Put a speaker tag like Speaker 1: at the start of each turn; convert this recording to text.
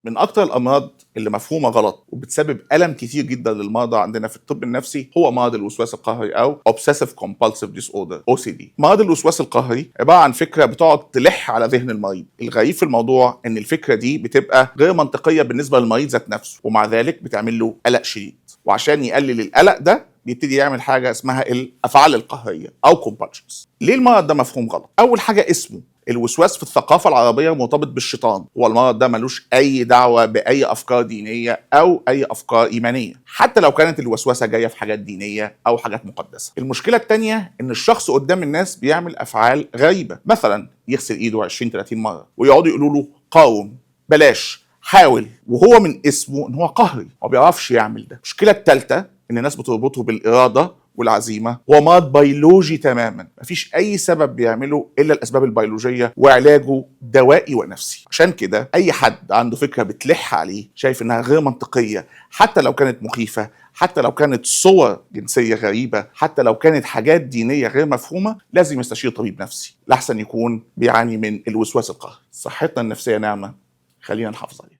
Speaker 1: من اكتر الامراض اللي مفهومه غلط وبتسبب الم كتير جدا للمرضى عندنا في الطب النفسي هو مرض الوسواس القهري او obsessive compulsive disorder OCD. مرض الوسواس القهري عباره عن فكره بتقعد تلح على ذهن المريض. الغريب في الموضوع ان الفكره دي بتبقى غير منطقيه بالنسبه للمريض ذات نفسه، ومع ذلك بتعمل له قلق شديد، وعشان يقلل القلق ده بيبتدي يعمل حاجه اسمها الافعال القهريه او compulsions. ليه المرض ده مفهوم غلط؟ اول حاجه اسمه الوسواس في الثقافة العربية مرتبط بالشيطان، والمرض ده ملوش أي دعوة بأي أفكار دينية أو أي أفكار إيمانية، حتى لو كانت الوسوسة جاية في حاجات دينية أو حاجات مقدسة. المشكلة التانية إن الشخص قدام الناس بيعمل أفعال غريبة، مثلا يغسل إيده 20-30 مرة ويقعدوا يقولوا له قاوم، بلاش، حاول، وهو من اسمه إن هو قهري ما بيعرفش يعمل ده. المشكلة التالتة إن الناس بتربطه بالإرادة والعزيمه، هو مرض بيولوجي تماما، مفيش اي سبب بيعمله الا الاسباب البيولوجيه، وعلاجه دوائي ونفسي. عشان كده اي حد عنده فكره بتلح عليه شايف انها غير منطقيه، حتى لو كانت مخيفه، حتى لو كانت صور جنسيه غريبه، حتى لو كانت حاجات دينيه غير مفهومه، لازم يستشير طبيب نفسي لحسن يكون بيعاني من الوسواس القهري. صحتنا النفسيه نعمه، خلينا نحافظ عليها.